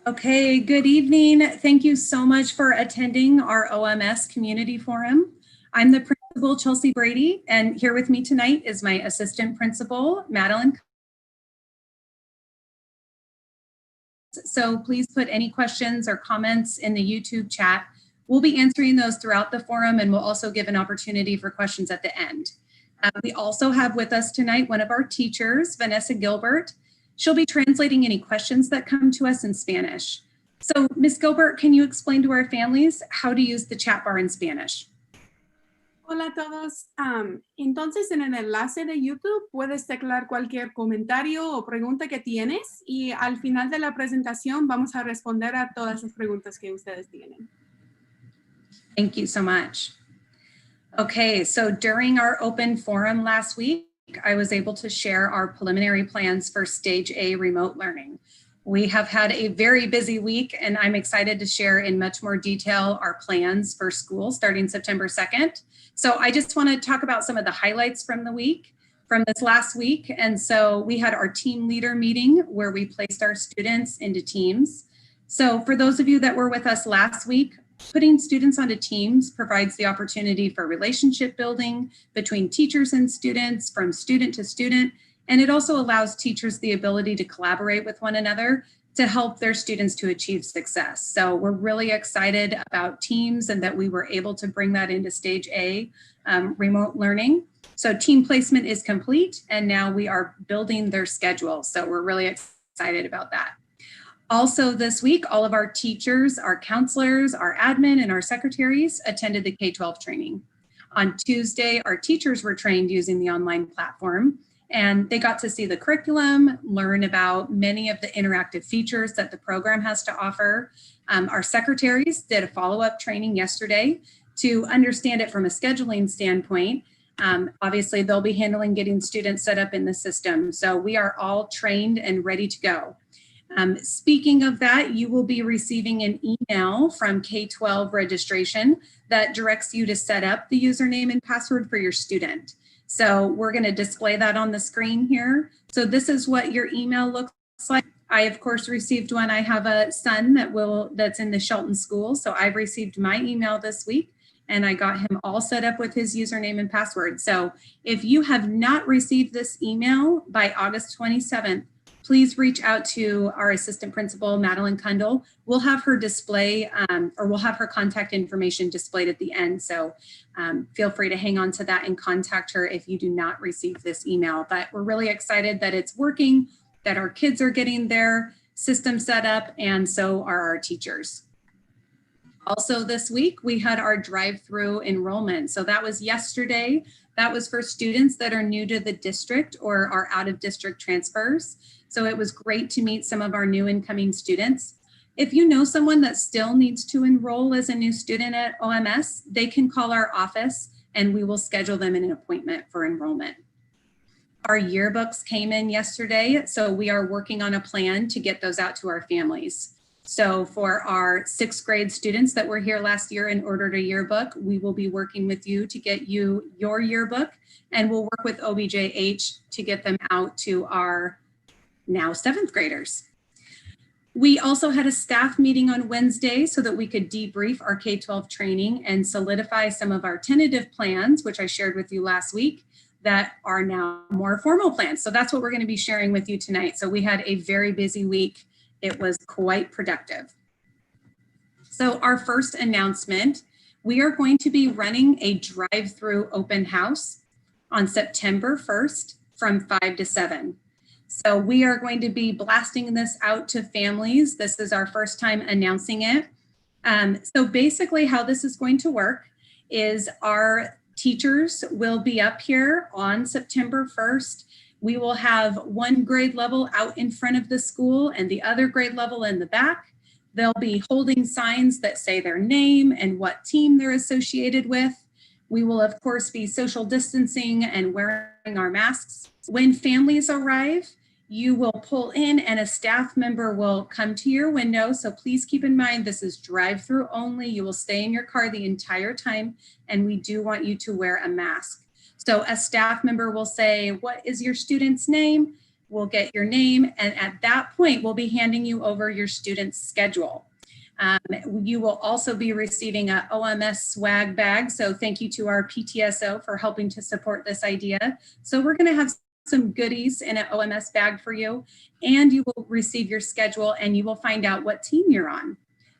Okay, good evening. Thank you so much for attending our OMS Community Forum. I'm the principal, Chelsea Brady, and here with me tonight is my assistant principal, Madeline. So please put any questions or comments in the YouTube chat. We'll be answering those throughout the forum, and we'll also give an opportunity for questions at the end. We also have with us tonight one of our teachers, Vanessa Gilbert. She'll be translating any questions that come to us in Spanish. So, Ms. Gilbert, can you explain to our families how to use the chat bar in Spanish? Hola a todos. Entonces, en el enlace de YouTube puedes teclear cualquier comentario o pregunta que tienes y al final de la presentación vamos a responder a todas las preguntas que ustedes tienen. Thank you so much. Okay, so during our open forum last week, I was able to share our preliminary plans for Stage A remote learning. We have had a very busy week, and I'm excited to share in much more detail our plans for school starting September 2nd. So I just want to talk about some of the highlights from the week, from this last week. And so we had our team leader meeting where we placed our students into teams. So for those of you that were with us last week, putting students onto teams provides the opportunity for relationship building between teachers and students, from student to student, and it also allows teachers the ability to collaborate with one another to help their students to achieve success. So we're really excited about teams and that we were able to bring that into Stage A remote learning. So team placement is complete, and now we are building their schedule. So we're really excited about that. Also this week, all of our teachers, our counselors, our admin, and our secretaries attended the K-12 training. On Tuesday, our teachers were trained using the online platform, and they got to see the curriculum, learn about many of the interactive features that the program has to offer. Our secretaries did a follow-up training yesterday to understand it from a scheduling standpoint. Obviously, they'll be handling getting students set up in the system. So we are all trained and ready to go. Speaking of that, you will be receiving an email from K-12 registration that directs you to set up the username and password for your student. So we're going to display that on the screen here. So this is what your email looks like. I, of course, received one. I have a son that's in the Shelton school. So I've received my email this week, and I got him all set up with his username and password. So if you have not received this email by August 27th, please reach out to our assistant principal, Madeline Kundle. We'll have her display, or we'll have her contact information displayed at the end. So feel free to hang on to that and contact her if you do not receive this email. But we're really excited that it's working, that our kids are getting their system set up, and so are our teachers. Also this week, we had our drive-through enrollment. So that was yesterday. That was for students that are new to the district or are out of district transfers. So it was great to meet some of our new incoming students. If you know someone that still needs to enroll as a new student at OMS, they can call our office and we will schedule them an appointment for enrollment. Our yearbooks came in yesterday, so we are working on a plan to get those out to our families. So for our 6th grade students that were here last year and ordered a yearbook, we will be working with you to get you your yearbook, and we'll work with OBJH to get them out to our now 7th graders. We also had a staff meeting on Wednesday so that we could debrief our K-12 training and solidify some of our tentative plans, which I shared with you last week, that are now more formal plans. So that's what we're going to be sharing with you tonight. So we had a very busy week. It was quite productive. So our first announcement, we are going to be running a drive-through open house on September 1st from 5 to 7. So we are going to be blasting this out to families. This is our first time announcing it. So basically how this is going to work is our teachers will be up here on September 1st. We will have one grade level out in front of the school and the other grade level in the back. They'll be holding signs that say their name and what team they're associated with. We will, of course, be social distancing and wearing our masks. When families arrive, you will pull in and a staff member will come to your window. So please keep in mind, this is drive-through only. You will stay in your car the entire time, and we do want you to wear a mask. So a staff member will say, what is your student's name? we'll get your name, and at that point, we'll be handing you over your student's schedule. You will also be receiving a OMS swag bag. So thank you to our PTSO for helping to support this idea. So we're going to have some goodies in an OMS bag for you, and you will receive your schedule and you will find out what team you're on.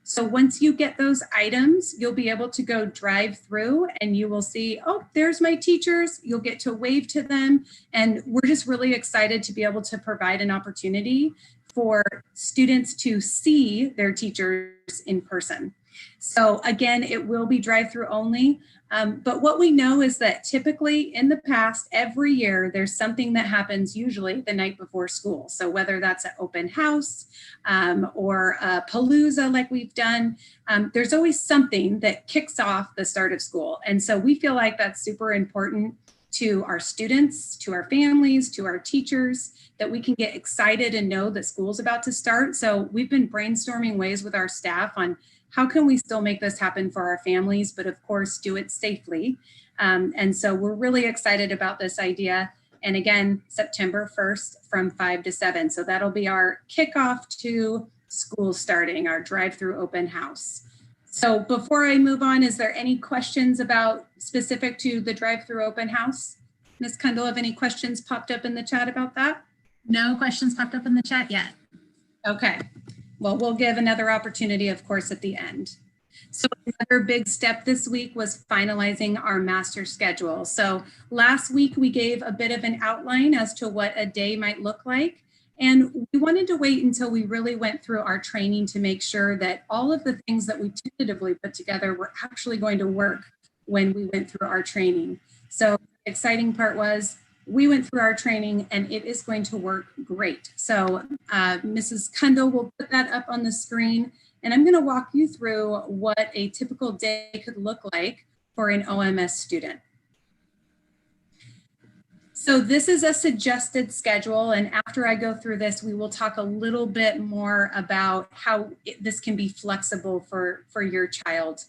So once you get those items, you'll be able to go drive through and you will see, oh, there's my teachers. You'll get to wave to them. And we're just really excited to be able to provide an opportunity for students to see their teachers in person. So again, it will be drive-through only. But what we know is that typically in the past, every year, there's something that happens usually the night before school. So whether that's an open house or a palooza like we've done, there's always something that kicks off the start of school. And so we feel like that's super important to our students, to our families, to our teachers, that we can get excited and know that school's about to start. So we've been brainstorming ways with our staff on how can we still make this happen for our families, but of course do it safely. And so we're really excited about this idea. And again, September 1st from 5 to 7. So that'll be our kickoff to school starting, our drive-through open house. So before I move on, is there any questions about specific to the drive-through open house? Ms. Kundal, have any questions popped up in the chat about that? No questions popped up in the chat yet. Okay, well, we'll give another opportunity, of course, at the end. So another big step this week was finalizing our master schedule. So last week we gave a bit of an outline as to what a day might look like. And we wanted to wait until we really went through our training to make sure that all of the things that we tentatively put together were actually going to work when we went through our training. So the exciting part was we went through our training and it is going to work great. So Mrs. Kundal will put that up on the screen, and I'm going to walk you through what a typical day could look like for an OMS student. So this is a suggested schedule, and after I go through this, we will talk a little bit more about how this can be flexible for your child.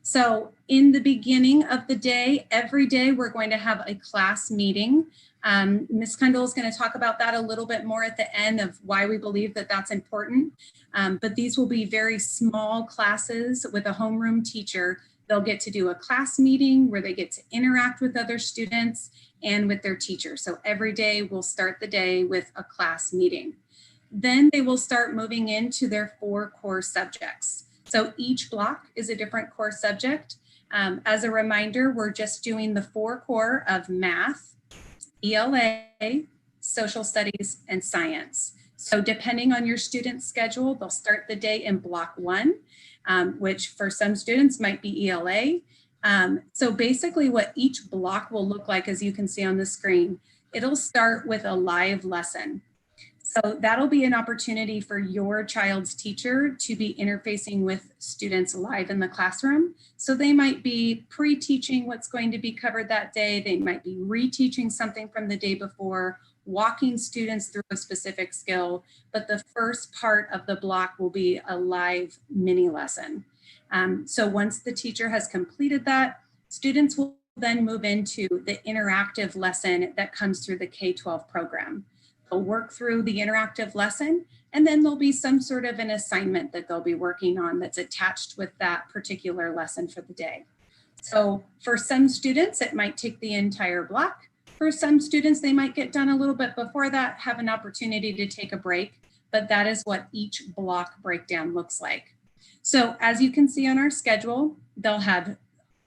So in the beginning of the day, every day we're going to have a class meeting. Ms. Kundal is going to talk about that a little bit more at the end of why we believe that that's important. But these will be very small classes with a homeroom teacher. They'll get to do a class meeting where they get to interact with other students and with their teacher. So every day we'll start the day with a class meeting. Then they will start moving into their 4 core subjects. So each block is a different core subject. As a reminder, we're just doing the 4 core of math, ELA, social studies, and science. So depending on your student's schedule, they'll start the day in block 1, which for some students might be ELA. So basically what each block will look like, as you can see on the screen, it'll start with a live lesson. So that'll be an opportunity for your child's teacher to be interfacing with students live in the classroom. So they might be pre-teaching what's going to be covered that day. They might be reteaching something from the day before, walking students through a specific skill. But the first part of the block will be a live mini lesson. So once the teacher has completed that, students will then move into the interactive lesson that comes through the K-12 program. They'll work through the interactive lesson, and then there'll be some sort of an assignment that they'll be working on that's attached with that particular lesson for the day. So for some students, it might take the entire block. For some students, they might get done a little bit before that, have an opportunity to take a break, but that is what each block breakdown looks like. So as you can see on our schedule, they'll have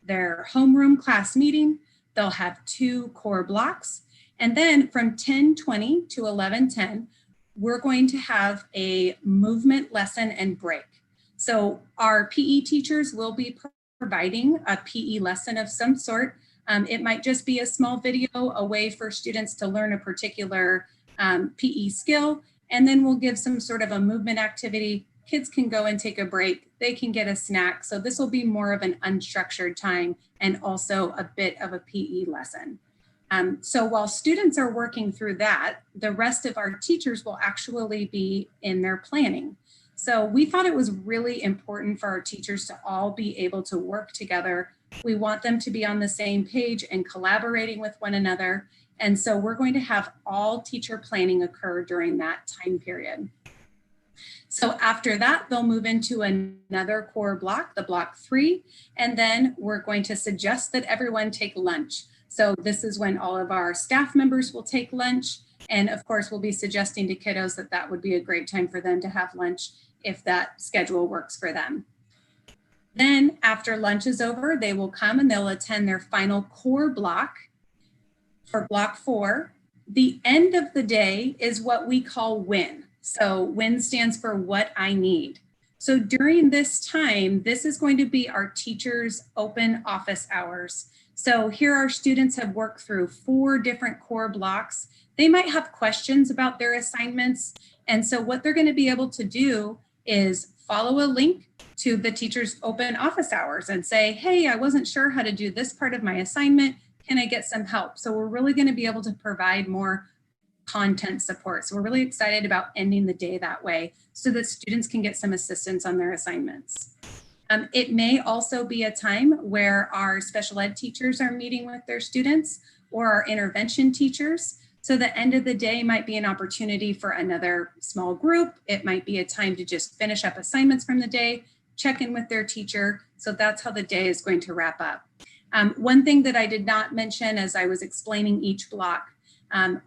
their homeroom class meeting, they'll have 2 core blocks, and then from 10:20 to 11:10, we're going to have a movement lesson and break. So our PE teachers will be providing a PE lesson of some sort. It might just be a small video, a way for students to learn a particular PE skill, and then we'll give some sort of a movement activity. Kids can go and take a break. They can get a snack. So this will be more of an unstructured time and also a bit of a PE lesson. So while students are working through that, the rest of our teachers will actually be in their planning. So we thought it was really important for our teachers to all be able to work together. We want them to be on the same page and collaborating with one another. And so we're going to have all teacher planning occur during that time period. So after that, they'll move into another core block, the block 3, and then we're going to suggest that everyone take lunch. So this is when all of our staff members will take lunch. And of course, we'll be suggesting to kiddos that that would be a great time for them to have lunch if that schedule works for them. Then after lunch is over, they will come and they'll attend their final core block for block 4. The end of the day is what we call WIN. So WIN stands for what I need. So during this time, this is going to be our teachers' open office hours. So here our students have worked through 4 different core blocks. They might have questions about their assignments. And so what they're going to be able to do is follow a link to the teacher's open office hours and say, hey, I wasn't sure how to do this part of my assignment. Can I get some help? So we're really going to be able to provide more content support. So we're really excited about ending the day that way so that students can get some assistance on their assignments. It may also be a time where our special ed teachers are meeting with their students or our intervention teachers. So the end of the day might be an opportunity for another small group. It might be a time to just finish up assignments from the day, check in with their teacher. So that's how the day is going to wrap up. One thing that I did not mention as I was explaining each block,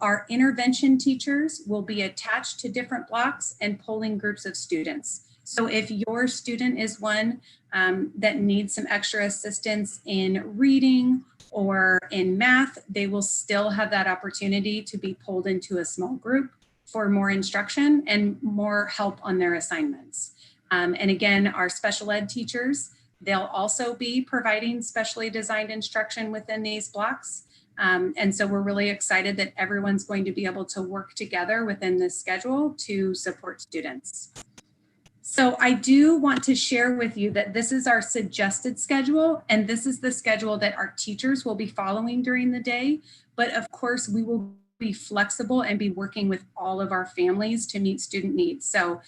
our intervention teachers will be attached to different blocks and polling groups of students. So if your student is one that needs some extra assistance in reading or in math, they will still have that opportunity to be pulled into a small group for more instruction and more help on their assignments. And again, our special ed teachers, they'll also be providing specially designed instruction within these blocks. And so we're really excited that everyone's going to be able to work together within this schedule to support students. So I do want to share with you that this is our suggested schedule, and this is the schedule that our teachers will be following during the day. But of course, we will be flexible and be working with all of our families to meet student needs. So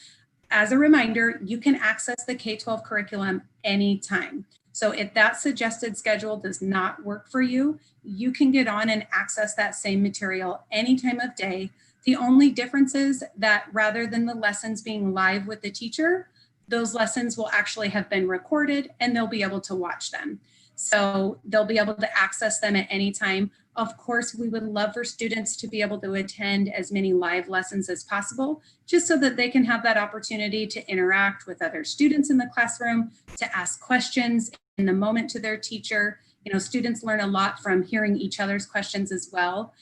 as a reminder, you can access the K-12 curriculum anytime. So if that suggested schedule does not work for you, you can get on and access that same material any time of day. The only difference is that rather than the lessons being live with the teacher, those lessons will actually have been recorded and they'll be able to watch them. So they'll be able to access them at any time. Of course, we would love for students to be able to attend as many live lessons as possible, just so that they can have that opportunity to interact with other students in the classroom, to ask questions in the moment to their teacher. You know, students learn a lot from hearing each other's questions as well.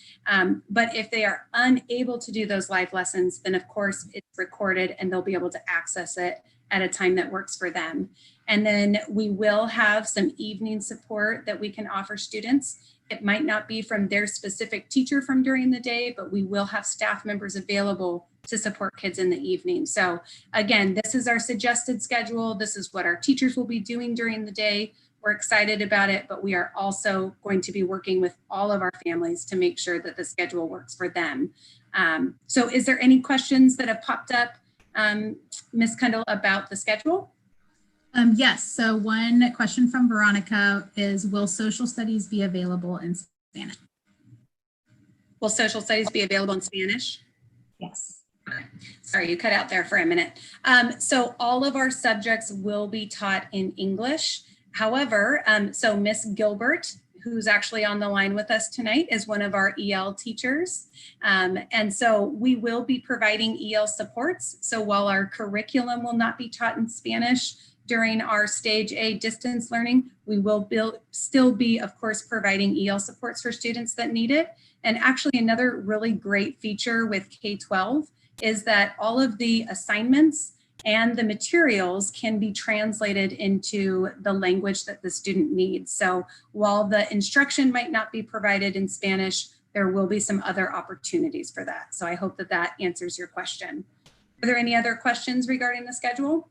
But if they are unable to do those live lessons, then of course it's recorded and they'll be able to access it at a time that works for them. And then we will have some evening support that we can offer students. It might not be from their specific teacher from during the day, but we will have staff members available to support kids in the evening. So again, this is our suggested schedule. This is what our teachers will be doing during the day. We're excited about it, but we are also going to be working with all of our families to make sure that the schedule works for them. So is there any questions that have popped up, Ms. Kendall, about the schedule? Yes, so one question from Veronica is, will social studies be available in Spanish? Will social studies be available in Spanish? Yes. Okay. Sorry, you cut out there for a minute. So all of our subjects will be taught in English. However, so Miss Gilbert, who's actually on the line with us tonight, is one of our EL teachers. And so we will be providing EL supports. So while our curriculum will not be taught in Spanish during our Stage A distance learning, we will still be, of course, providing EL supports for students that need it. And actually another really great feature with K-12 is that all of the assignments and the materials can be translated into the language that the student needs. So while the instruction might not be provided in Spanish, there will be some other opportunities for that. So I hope that that answers your question. Are there any other questions regarding the schedule?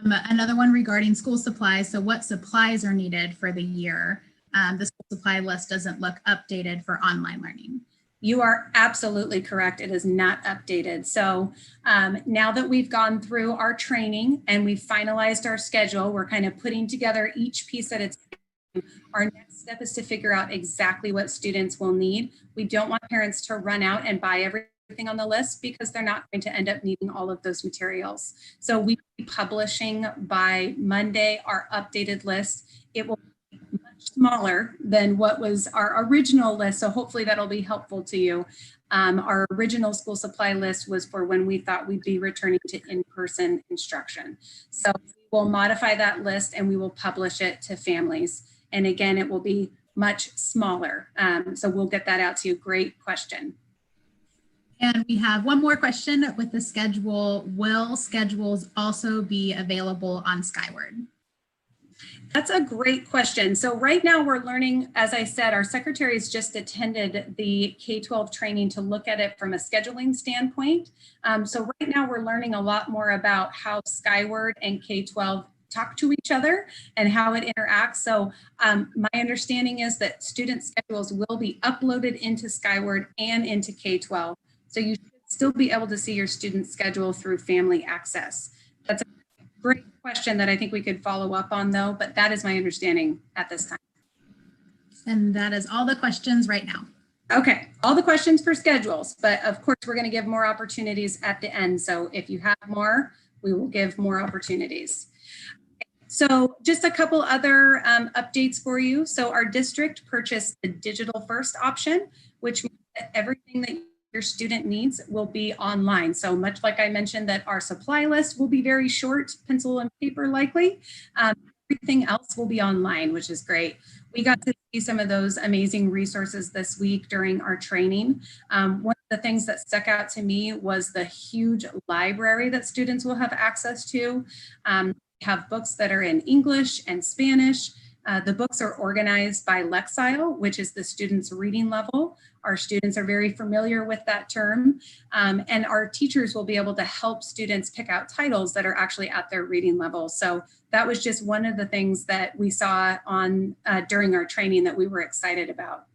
Another one regarding school supplies. So what supplies are needed for the year? The school supply list doesn't look updated for online learning. You are absolutely correct. It is not updated. So now that we've gone through our training and we've finalized our schedule, we're kind of putting together each piece at its Our next step is to figure out exactly what students will need. We don't want parents to run out and buy everything on the list because they're not going to end up needing all of those materials. So we will be publishing by Monday our updated list. It will be much smaller than what was our original list, so hopefully that'll be helpful to you. Our original school supply list was for when we thought we'd be returning to in-person instruction. So we'll modify that list and we will publish it to families. And again, it will be much smaller. So we'll get that out to you. Great question. And we have one more question with the schedule. Will schedules also be available on Skyward? That's a great question. So right now we're learning, as I said, our secretaries just attended the K-12 training to look at it from a scheduling standpoint. So right now we're learning a lot more about how Skyward and K-12 talk to each other and how it interacts. So my understanding is that student schedules will be uploaded into Skyward and into K-12. So you should still be able to see your student schedule through Family Access. That's a great question that I think we could follow up on though, but that is my understanding at this time. And that is all the questions right now. Okay, all the questions for schedules, but of course we're going to give more opportunities at the end. So if you have more, we will give more opportunities. So just a couple other updates for you. So our district purchased the digital first option, which means that everything that your student needs will be online. So much like I mentioned that our supply list will be very short, pencil and paper likely, everything else will be online, which is great. We got to see some of those amazing resources this week during our training. One of the things that stuck out to me was the huge library that students will have access to. We have books that are in English and Spanish. The books are organized by Lexile, which is the student's reading level. Our students are very familiar with that term, and our teachers will be able to help students pick out titles that are actually at their reading level. So that was just one of the things that we saw on during our training that we were excited about.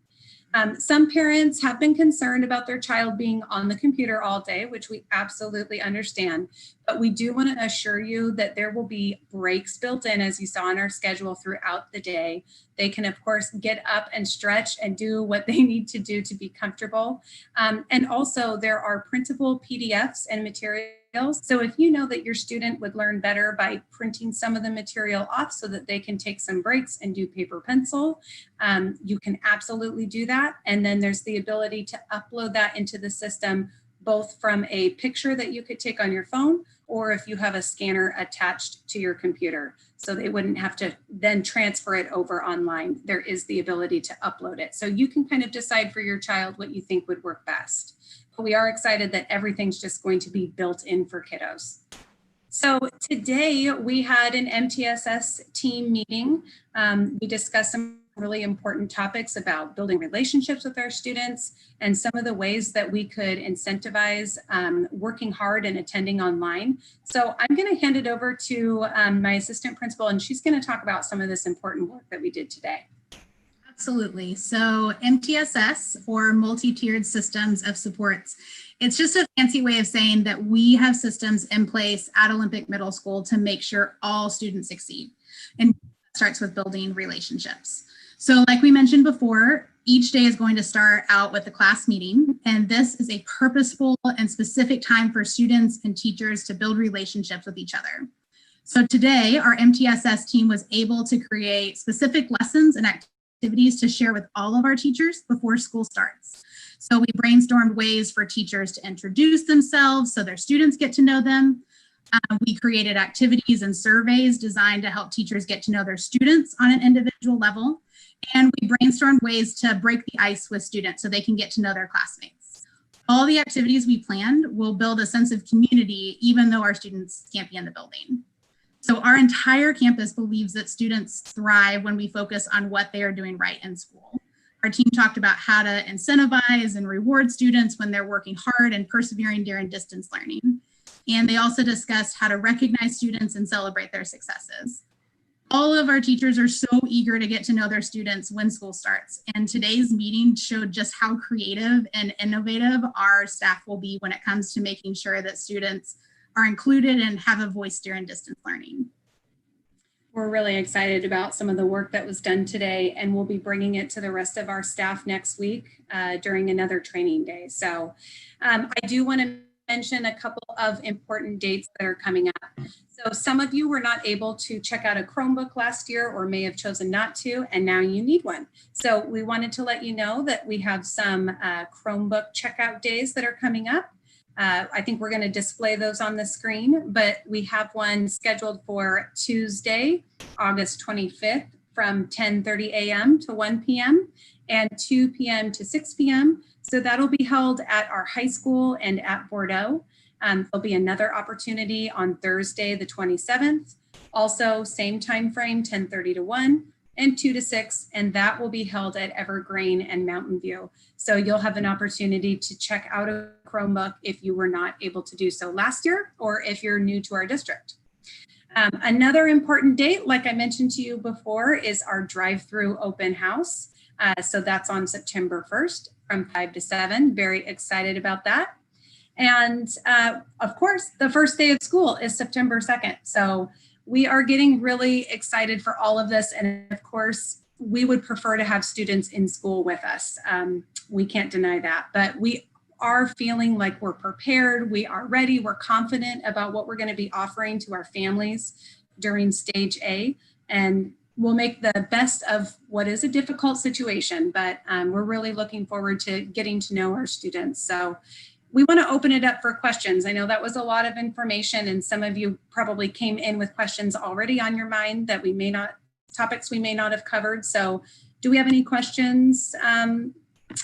Some parents have been concerned about their child being on the computer all day, which we absolutely understand, but we do want to assure you that there will be breaks built in, as you saw on our schedule, throughout the day. They can, of course, get up and stretch and do what they need to do to be comfortable. And also there are printable PDFs and materials. So if you know that your student would learn better by printing some of the material off so that they can take some breaks and do paper pencil, you can absolutely do that. And then there's the ability to upload that into the system, both from a picture that you could take on your phone, or if you have a scanner attached to your computer. So they wouldn't have to then transfer it over online. There is the ability to upload it. So you can kind of decide for your child what you think would work best. But we are excited that everything's just going to be built in for kiddos. So today we had an MTSS team meeting. We discussed some really important topics about building relationships with our students and some of the ways that we could incentivize working hard and attending online. So I'm going to hand it over to my assistant principal, and she's going to talk about some of this important work that we did today. Absolutely. So MTSS, or multi-tiered systems of supports, it's just a fancy way of saying that we have systems in place at Olympic Middle School to make sure all students succeed. And that starts with building relationships. So like we mentioned before, each day is going to start out with a class meeting, and this is a purposeful and specific time for students and teachers to build relationships with each other. So today, our MTSS team was able to create specific lessons and activities to share with all of our teachers before school starts. So we brainstormed ways for teachers to introduce themselves so their students get to know them. We created activities and surveys designed to help teachers get to know their students on an individual level. And we brainstormed ways to break the ice with students so they can get to know their classmates. All the activities we planned will build a sense of community, even though our students can't be in the building. So our entire campus believes that students thrive when we focus on what they are doing right in school. Our team talked about how to incentivize and reward students when they're working hard and persevering during distance learning. And they also discussed how to recognize students and celebrate their successes. All of our teachers are so eager to get to know their students when school starts. And today's meeting showed just how creative and innovative our staff will be when it comes to making sure that students are included and have a voice during distance learning. We're really excited about some of the work that was done today, and we'll be bringing it to the rest of our staff next week during another training day. So I do want to mention a couple of important dates that are coming up. So some of you were not able to check out a Chromebook last year or may have chosen not to, and now you need one. So we wanted to let you know that we have some Chromebook checkout days that are coming up. I think we're going to display those on the screen, but we have one scheduled for Tuesday, August 25th from 10:30 a.m. to 1 p.m. and 2 p.m. to 6 p.m. So that'll be held at our high school and at Bordeaux. There'll be another opportunity on Thursday, the 27th. Also, same time frame, 10:30 to 1 and 2 to 6, and that will be held at Evergreen and Mountain View. So you'll have an opportunity to check out a Chromebook if you were not able to do so last year, or if you're new to our district. Another important date, like I mentioned to you before, is our drive-through open house. So that's on September 1st from 5 to 7. Very excited about that. And of course, the first day of school is September 2nd. So we are getting really excited for all of this. And of course, we would prefer to have students in school with us. We can't deny that, but we are feeling like we're prepared, we are ready, we're confident about what we're going to be offering to our families during stage A, and we'll make the best of what is a difficult situation, but we're really looking forward to getting to know our students. So we want to open it up for questions. I know that was a lot of information, and some of you probably came in with questions already on your mind that we may not, topics we may not have covered. So do we have any questions,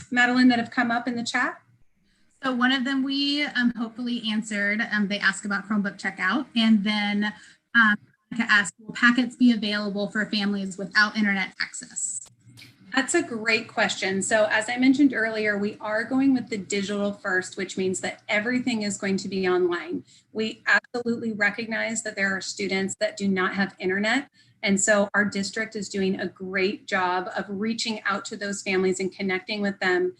Madeline, that have come up in the chat? So one of them we hopefully answered. They ask about Chromebook checkout, and then to ask, will packets be available for families without internet access? That's a great question. So as I mentioned earlier, we are going with the digital first, which means that everything is going to be online. We absolutely recognize that there are students that do not have internet. And so our district is doing a great job of reaching out to those families and connecting with them.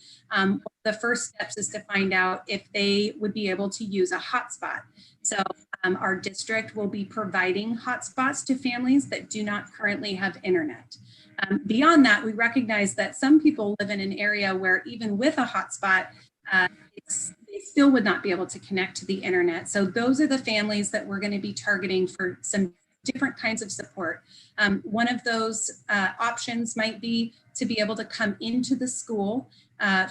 The first steps is to find out if they would be able to use a hotspot. So our district will be providing hotspots to families that do not currently have internet. Beyond that, we recognize that some people live in an area where even with a hotspot, they still would not be able to connect to the internet. So those are the families that we're going to be targeting for some different kinds of support. One of those options might be to be able to come into the school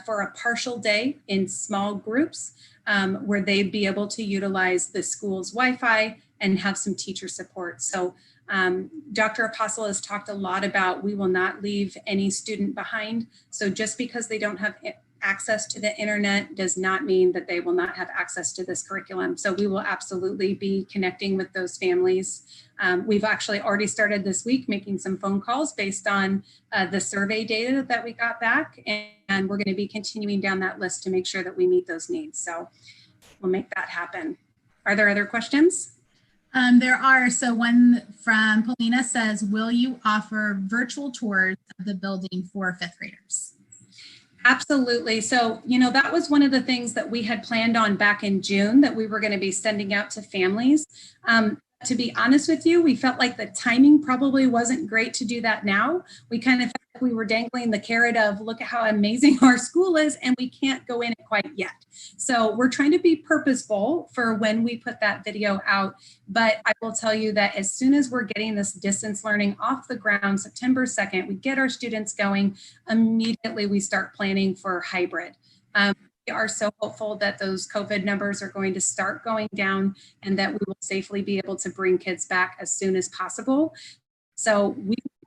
for a partial day in small groups where they'd be able to utilize the school's Wi-Fi and have some teacher support. So Dr. Apostle has talked a lot about we will not leave any student behind. So just because they don't have access to the internet does not mean that they will not have access to this curriculum. So we will absolutely be connecting with those families. We've actually already started this week making some phone calls based on the survey data that we got back, and we're going to be continuing down that list to make sure that we meet those needs. So we'll make that happen. Are there other questions? There are. So one from Paulina says, will you offer virtual tours of the building for fifth graders? Absolutely. So, you know, that was one of the things that we had planned on back in June that we were going to be sending out to families. To be honest with you, we felt like the timing probably wasn't great to do that now. We kind of felt like we were dangling the carrot of look at how amazing our school is, and we can't go in it quite yet. So we're trying to be purposeful for when we put that video out. But I will tell you that as soon as we're getting this distance learning off the ground, September 2nd, we get our students going, immediately we start planning for hybrid. We are so hopeful that those COVID numbers are going to start going down and that we will safely be able to bring kids back as soon as possible. So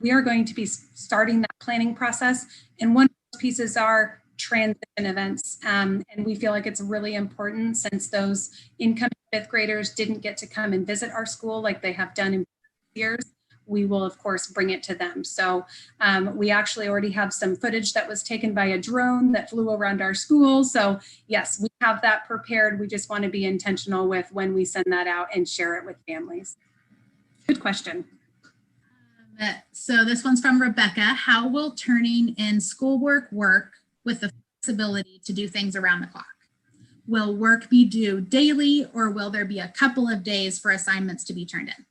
we are going to be starting that planning process. And one of those pieces are transition events. And we feel like it's really important since those incoming fifth graders didn't get to come and visit our school like they have done in years. We will, of course, bring it to them. So we actually already have some footage that was taken by a drone that flew around our school. So yes, we have that prepared. We just want to be intentional with when we send that out and share it with families. Good question. So this one's from Rebecca. How will turning in schoolwork work with the flexibility to do things around the clock? Will work be due daily, or will there be a couple of days for assignments to be turned in?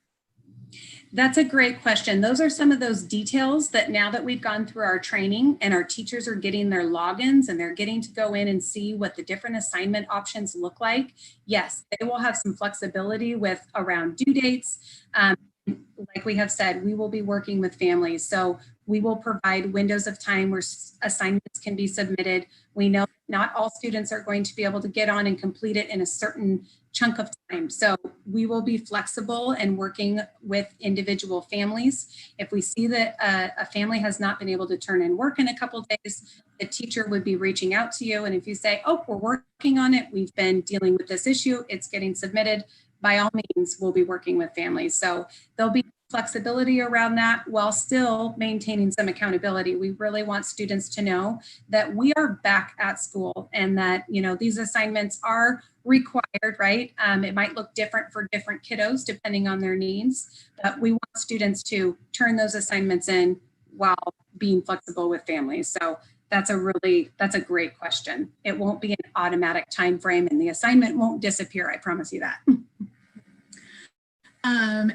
That's a great question. Those are some of those details that now that we've gone through our training and our teachers are getting their logins and they're getting to go in and see what the different assignment options look like. Yes, they will have some flexibility with around due dates. Like we have said, we will be working with families. So we will provide windows of time where assignments can be submitted. We know not all students are going to be able to get on and complete it in a certain chunk of time. So we will be flexible and working with individual families. If we see that a family has not been able to turn in work in a couple of days, the teacher would be reaching out to you. And if you say, oh, we're working on it, we've been dealing with this issue, it's getting submitted, by all means, we'll be working with families. So there'll be flexibility around that while still maintaining some accountability. We really want students to know that we are back at school and that, you know, these assignments are required, right? It might look different for different kiddos depending on their needs, but we want students to turn those assignments in while being flexible with families. So that's a great question. It won't be an automatic time frame and the assignment won't disappear. I promise you that.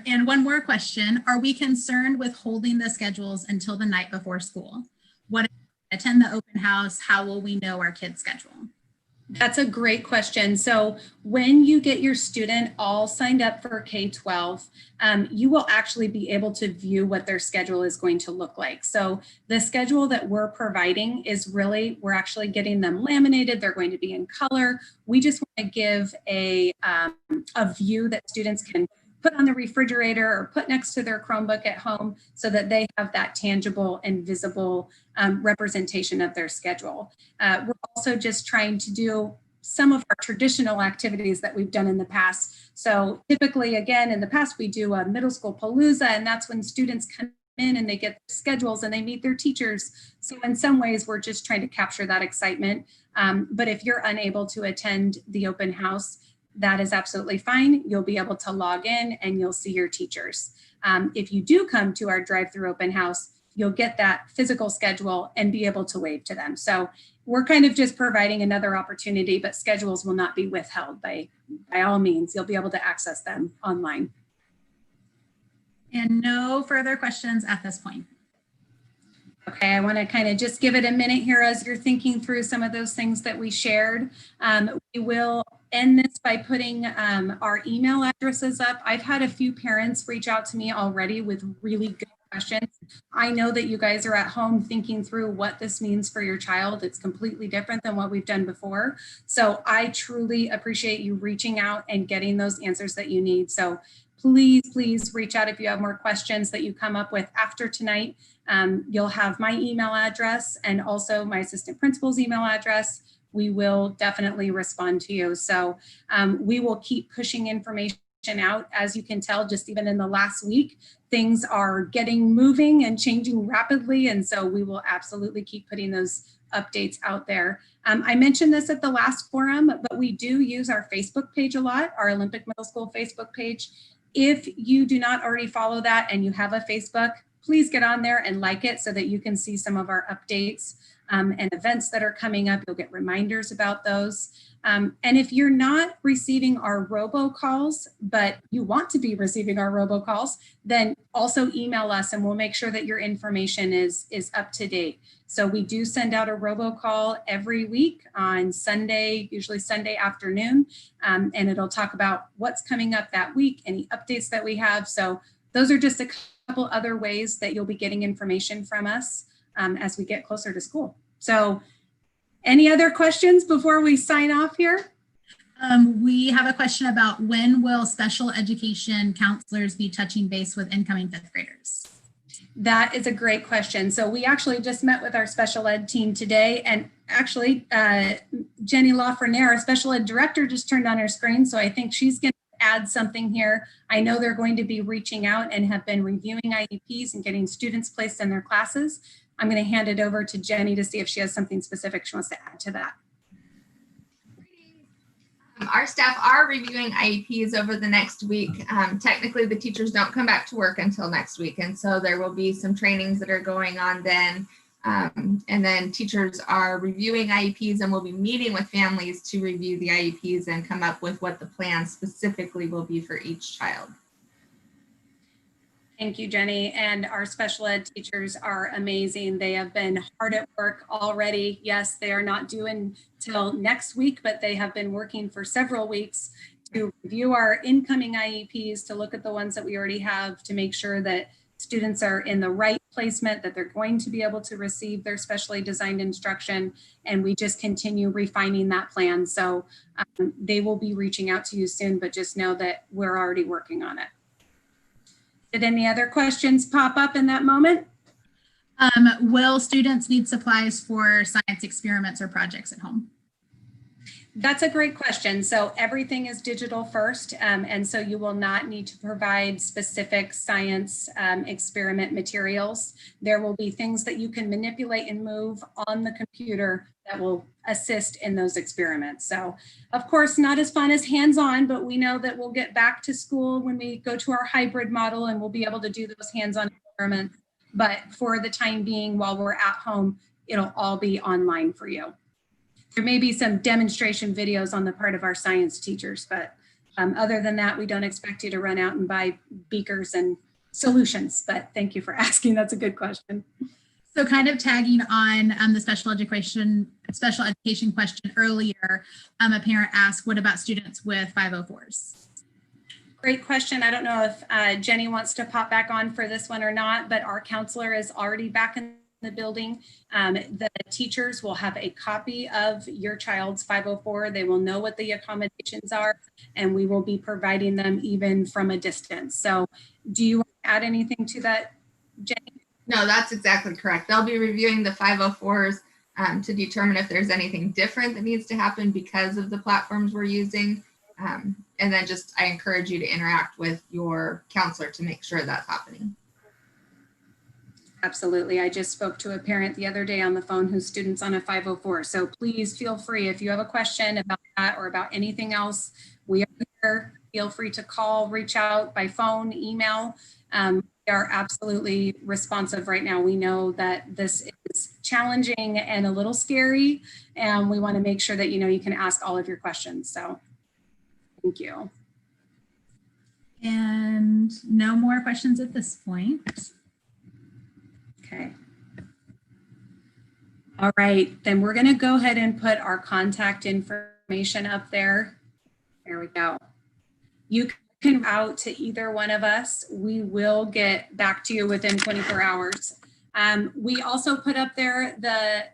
And one more question. Are we concerned with holding the schedules until the night before school? What if we attend the open house? How will we know our kid's schedule? That's a great question. So when you get your student all signed up for K-12, you will actually be able to view what their schedule is going to look like. So the schedule that we're providing is really, we're actually getting them laminated. They're going to be in color. We just want to give a view that students can put on the refrigerator or put next to their Chromebook at home so that they have that tangible and visible representation of their schedule. We're also just trying to do some of our traditional activities that we've done in the past. So typically, again, in the past, we do a middle school palooza, and that's when students come in and they get their schedules and they meet their teachers. So in some ways, we're just trying to capture that excitement. But if you're unable to attend the open house, that is absolutely fine. You'll be able to log in and you'll see your teachers. If you do come to our drive-through open house, you'll get that physical schedule and be able to wave to them. So we're kind of just providing another opportunity, but schedules will not be withheld by all means. You'll be able to access them online. And no further questions at this point. Okay, I want to kind of just give it a minute here as you're thinking through some of those things that we shared. We will end this by putting our email addresses up. I've had a few parents reach out to me already with really good questions. I know that you guys are at home thinking through what this means for your child. It's completely different than what we've done before. So I truly appreciate you reaching out and getting those answers that you need. So please reach out if you have more questions that you come up with after tonight. You'll have my email address and also my assistant principal's email address. We will definitely respond to you. So we will keep pushing information out. As you can tell, just even in the last week, things are getting moving and changing rapidly. And so we will absolutely keep putting those updates out there. I mentioned this at the last forum, but we do use our Facebook page a lot, our Olympic Middle School Facebook page. If you do not already follow that and you have a Facebook, please get on there and like it so that you can see some of our updates and events that are coming up. You'll get reminders about those. And if you're not receiving our robocalls, but you want to be receiving our robocalls, then also email us and we'll make sure that your information is up to date. So we do send out a robocall every week on Sunday, usually Sunday afternoon, and it'll talk about what's coming up that week, any updates that we have. So those are just a couple other ways that you'll be getting information from us as we get closer to school. So any other questions before we sign off here? We have a question about when will special education counselors be touching base with incoming fifth graders? That is a great question. So we actually just met with our special ed team today, and actually Jenny Lafreniere, our special ed director, just turned on her screen. So I think she's going to add something here. I know they're going to be reaching out and have been reviewing IEPs and getting students placed in their classes. I'm going to hand it over to Jenny to see if she has something specific she wants to add to that. Our staff are reviewing IEPs over the next week. Technically, the teachers don't come back to work until next week. And so there will be some trainings that are going on then. And then teachers are reviewing IEPs and will be meeting with families to review the IEPs and come up with what the plan specifically will be for each child. Thank you, Jenny. And our special ed teachers are amazing. They have been hard at work already. Yes, they are not due until next week, but they have been working for several weeks to review our incoming IEPs, to look at the ones that we already have, to make sure that students are in the right placement, that they're going to be able to receive their specially designed instruction. And we just continue refining that plan. So they will be reaching out to you soon, but just know that we're already working on it. Did any other questions pop up in that moment? Will students need supplies for science experiments or projects at home? That's a great question. So everything is digital first, and so you will not need to provide specific science experiment materials. There will be things that you can manipulate and move on the computer that will assist in those experiments. So of course, not as fun as hands-on, but we know that we'll get back to school when we go to our hybrid model, and we'll be able to do those hands-on experiments. But for the time being, while we're at home, it'll all be online for you. There may be some demonstration videos on the part of our science teachers, but other than that, we don't expect you to run out and buy beakers and solutions. But thank you for asking. That's a good question. So kind of tagging on the special education question earlier, a parent asked, what about students with 504s? Great question. I don't know if Jenny wants to pop back on for this one or not, but our counselor is already back in the building. The teachers will have a copy of your child's 504. They will know what the accommodations are, and we will be providing them even from a distance. So do you want to add anything to that, Jenny? No, that's exactly correct. They'll be reviewing the 504s to determine if there's anything different that needs to happen because of the platforms we're using. And then I encourage you to interact with your counselor to make sure that's happening. Absolutely. I just spoke to a parent the other day on the phone whose student's on a 504. So please feel free, if you have a question about that or about anything else, we are here. Feel free to call, reach out by phone, email. We are absolutely responsive right now. We know that this is challenging and a little scary, and we want to make sure that you can ask all of your questions. So thank you. And no more questions at this point. Okay. All right, then we're going to go ahead and put our contact information up there. There we go. You can reach out to either one of us. We will get back to you within 24 hours. We also put up there the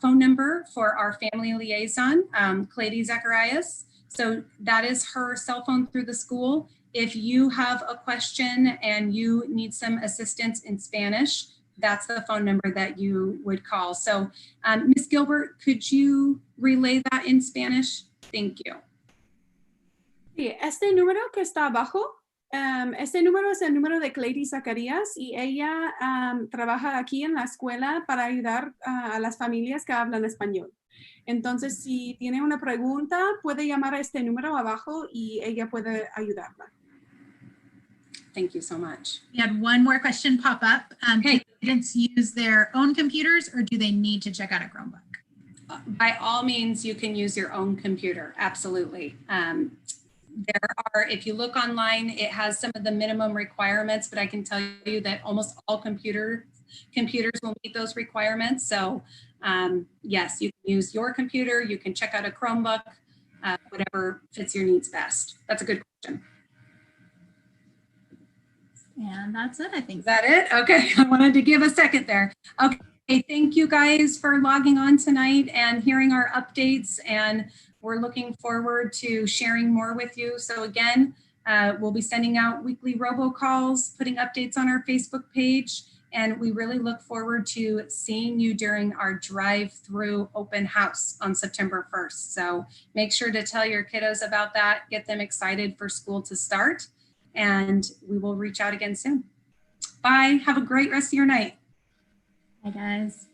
phone number for our family liaison, Clady Zacharias. So that is her cell phone through the school. If you have a question and you need some assistance in Spanish, that's the phone number that you would call. So, Ms. Gilbert, could you relay that in Spanish? Thank you. Sí, este número que está abajo, este número es el número de Clady Zacarías y ella trabaja aquí en la escuela para ayudar a las familias que hablan español. Entonces, si tiene una pregunta, puede llamar a este número abajo y ella puede ayudarla. Thank you so much. We had one more question pop up. Okay. Do students use their own computers or do they need to check out a Chromebook? By all means, you can use your own computer. Absolutely. There are, if you look online, it has some of the minimum requirements, but I can tell you that almost all computers will meet those requirements. So yes, you can use your computer, you can check out a Chromebook, whatever fits your needs best. That's a good question. And that's it, I think. Is that it? Okay, I wanted to give a second there. Okay, thank you guys for logging on tonight and hearing our updates, and we're looking forward to sharing more with you. So again, we'll be sending out weekly robocalls, putting updates on our Facebook page, and we really look forward to seeing you during our drive-through open house on September 1st. So make sure to tell your kiddos about that, get them excited for school to start, and we will reach out again soon. Bye, have a great rest of your night. Bye guys.